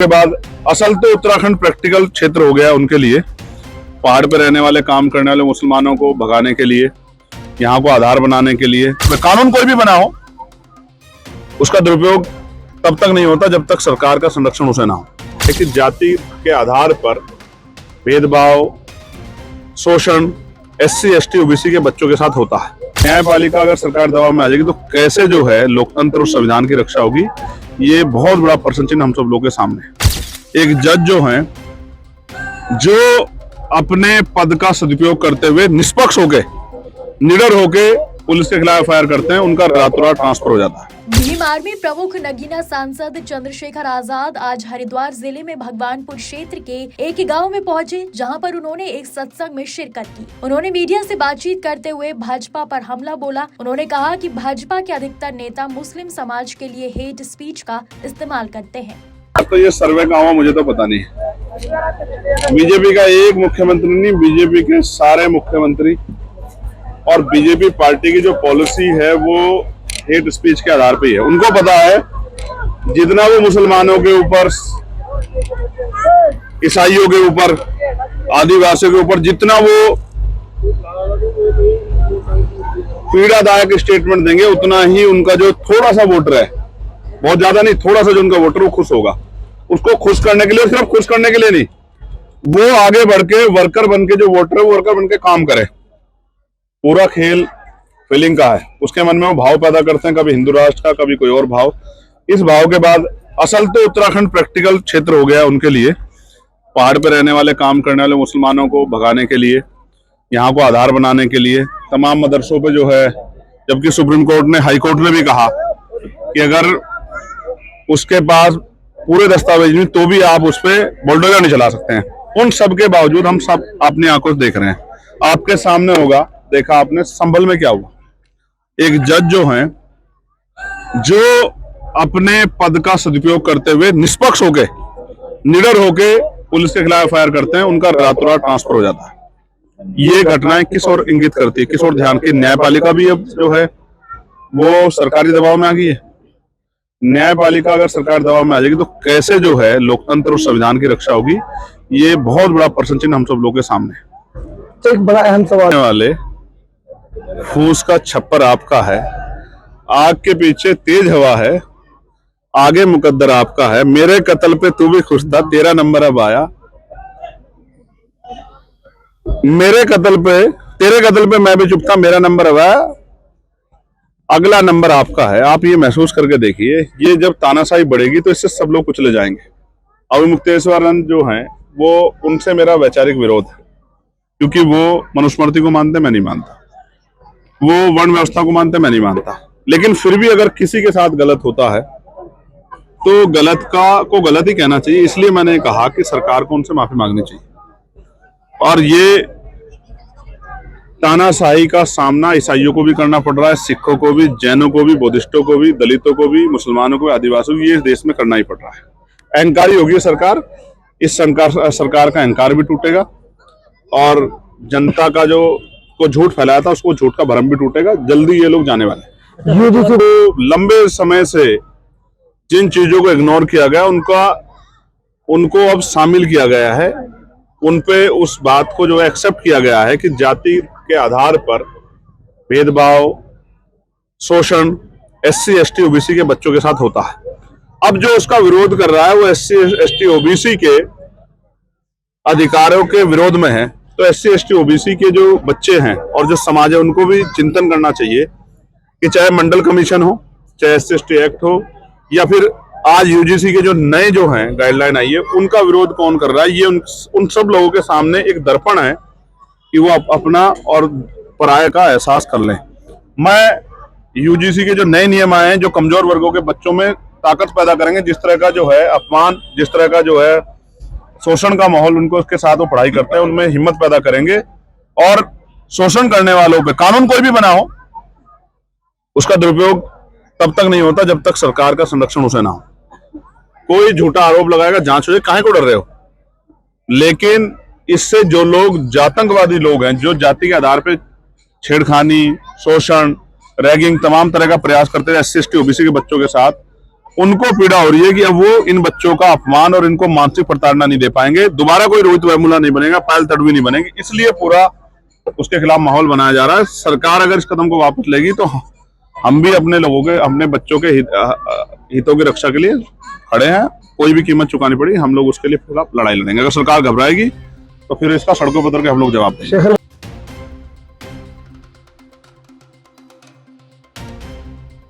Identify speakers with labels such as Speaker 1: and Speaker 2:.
Speaker 1: के बाद असल तो उत्तराखंड प्रैक्टिकल क्षेत्र हो गया उनके लिए। पहाड़ पे रहने वाले, काम करने वाले मुसलमानों को भगाने के लिए, यहाँ को आधार बनाने के लिए। कानून कोई भी बना हो, उसका दुरुपयोग तब तक नहीं होता जब तक सरकार का संरक्षण उसे ना हो। लेकिन जाति के आधार पर भेदभाव, शोषण SC, ST, OBC के बच्चों के साथ होता है। न्यायपालिका अगर सरकार दबाव में आ जाएगी तो कैसे जो है लोकतंत्र और संविधान की रक्षा होगी, ये बहुत बड़ा प्रश्न चिन्ह हम सब लोगों के सामने है। एक जज जो हैं, जो अपने पद का सदुपयोग करते हुए निष्पक्ष होके, निडर होके पुलिस के खिलाफ FIR करते हैं, उनका रातों रात ट्रांसफर हो जाता है।
Speaker 2: भीम आर्मी प्रमुख नगीना सांसद चंद्रशेखर आजाद आज हरिद्वार जिले में भगवानपुर क्षेत्र के एक गांव में पहुंचे, जहां पर उन्होंने एक सत्संग में शिरकत की। उन्होंने मीडिया से बातचीत करते हुए भाजपा पर हमला बोला। उन्होंने कहा कि भाजपा के अधिकतर नेता मुस्लिम समाज के लिए हेट स्पीच का इस्तेमाल करते हैं।
Speaker 1: तो ये सर्वे का हुआ मुझे तो पता नहीं। बीजेपी का एक मुख्यमंत्री नहीं, बीजेपी के सारे मुख्यमंत्री और बीजेपी पार्टी की जो पॉलिसी है वो हेट स्पीच के आधार पे ही है। उनको पता है जितना वो मुसलमानों के ऊपर, ईसाइयों के ऊपर, आदिवासियों के ऊपर जितना वो पीड़ादायक स्टेटमेंट देंगे, उतना ही उनका जो थोड़ा सा वोटर है, बहुत ज्यादा नहीं, थोड़ा सा जो उनका वोटर वो खुश होगा। उसको खुश करने के लिए, सिर्फ खुश करने के लिए नहीं, वो आगे बढ़ के वर्कर बन के, जो वोटर है वो वर्कर बन के काम करे। पूरा खेल फीलिंग का है। उसके मन में वो भाव पैदा करते हैं, कभी हिंदू राष्ट्र का, कभी कोई और भाव। इस भाव के बाद असल तो उत्तराखंड प्रैक्टिकल क्षेत्र हो गया उनके लिए। पहाड़ पे रहने वाले, काम करने वाले मुसलमानों को भगाने के लिए, यहाँ को आधार बनाने के लिए, तमाम मदरसों पे जो है, जबकि सुप्रीम कोर्ट ने, हाई कोर्ट ने भी कहा कि अगर उसके पास पूरे दस्तावेज नहीं तो भी आप उस पर बुलडोजर नहीं चला सकते हैं। उन सब के बावजूद हम सब अपनी आंखों से देख रहे हैं। आपके सामने होगा, देखा आपने संभल में क्या हुआ। एक जज जो हैं, जो अपने पद का सदुपयोग करते हुए निष्पक्ष होके, निडर होके पुलिस के खिलाफ FIR करते हैं, उनका रातों रात ट्रांसफर हो जाता है। ये घटनाएं किस ओर इंगित करती है, किस ओर ध्यान की? न्यायपालिका भी अब जो है वो सरकारी दबाव में आ गई है। न्यायपालिका अगर सरकार दबाव में आ जाएगी तो कैसे जो है लोकतंत्र और संविधान की रक्षा होगी, ये बहुत बड़ा प्रश्न चिन्ह हम सब लोगों के सामने है।
Speaker 3: एक बड़ा अहम सवाल
Speaker 1: वाले फूस का छप्पर आपका है, आग के पीछे तेज हवा है, आगे मुकद्दर आपका है। मेरे कत्ल पे तू भी खुश था, तेरा नंबर अब आया। मेरे कत्ल पे, तेरे कत्ल पे मैं भी चुप था, मेरा नंबर अब आया, अगला नंबर आपका है। आप ये महसूस करके देखिए, ये जब तानाशाही बढ़ेगी तो इससे सब लोग कुचले जाएंगे। अविमुक्तेश्वरानंद जो हैं, वो, उनसे मेरा वैचारिक विरोध है, क्योंकि वो मनुस्मृति को मानते, मैं नहीं मानता। वो वर्ण व्यवस्था को मानते, मैं नहीं मानता। लेकिन फिर भी अगर किसी के साथ गलत होता है तो गलत को गलत ही कहना चाहिए। इसलिए मैंने कहा कि सरकार को उनसे माफी मांगनी चाहिए। और ये तानाशाही का सामना ईसाइयों को भी करना पड़ रहा है, सिखों को भी, जैनों को भी, बुद्धिस्टों को भी, दलितों को भी, मुसलमानों को भी, आदिवासियों को, ये इस देश में करना ही पड़ रहा है। अहंकारी होगी सरकार, इस सरकार का अहंकार भी टूटेगा और जनता का जो को झूठ फैलाया था, उसको झूठ का भरम भी टूटेगा। जल्दी ये लोग जाने वाले हैं। तो लंबे समय से जिन चीजों को इग्नोर किया गया, उनको अब शामिल किया गया है। उनपे उस बात को जो एक्सेप्ट किया गया है कि जाति के आधार पर भेदभाव, शोषण SC, ST, OBC के बच्चों के साथ होता है। अब जो उसका विरोध कर रहा है वो SC, ST, OBC के अधिकारों के विरोध में है। तो SC, ST, OBC के जो बच्चे हैं और जो समाज है, उनको भी चिंतन करना चाहिए कि चाहे मंडल कमीशन हो, चाहे SC, ST एक्ट हो, या फिर आज UGC के जो नए जो हैं गाइडलाइन आई है, उनका विरोध कौन कर रहा है। ये उन सब लोगों के सामने एक दर्पण है कि वो अपना और पराये का एहसास कर लें। मैं UGC के जो नए नियम आए हैं, जो कमजोर वर्गों के बच्चों में ताकत पैदा करेंगे, जिस तरह का जो है अपमान, जिस तरह का जो है शोषण का माहौल उनको उसके साथ वो पढ़ाई करते हैं, उनमें हिम्मत पैदा करेंगे। और शोषण करने वालों पे कानून कोई भी बना हो, उसका दुरुपयोग तब तक नहीं होता जब तक सरकार का संरक्षण उसे ना हो। कोई झूठा आरोप लगाएगा, जांच हो जाए, काहे को डर रहे हो? लेकिन इससे जो लोग जातंकवादी लोग हैं, जो जाति के आधार पर छेड़खानी, शोषण, रैगिंग, तमाम तरह का प्रयास करते हैं SC, ST, OBC के बच्चों के साथ, उनको पीड़ा हो रही है कि अब वो इन बच्चों का अपमान और इनको मानसिक प्रताड़ना नहीं दे पाएंगे, दोबारा कोई रोहित वेमुला नहीं बनेगा, पायल तडवी नहीं बनेगी, इसलिए पूरा उसके खिलाफ माहौल बनाया जा रहा है। सरकार अगर इस कदम को वापस लेगी तो हम भी अपने लोगों के, अपने बच्चों के हितों की रक्षा के लिए खड़े हैं। कोई भी कीमत चुकानी पड़ी, हम लोग उसके लिए खिलाफ लड़ाई लड़ेंगे। अगर सरकार घबराएगी तो फिर इसका सड़कों पर उतर के हम लोग जवाब देंगे।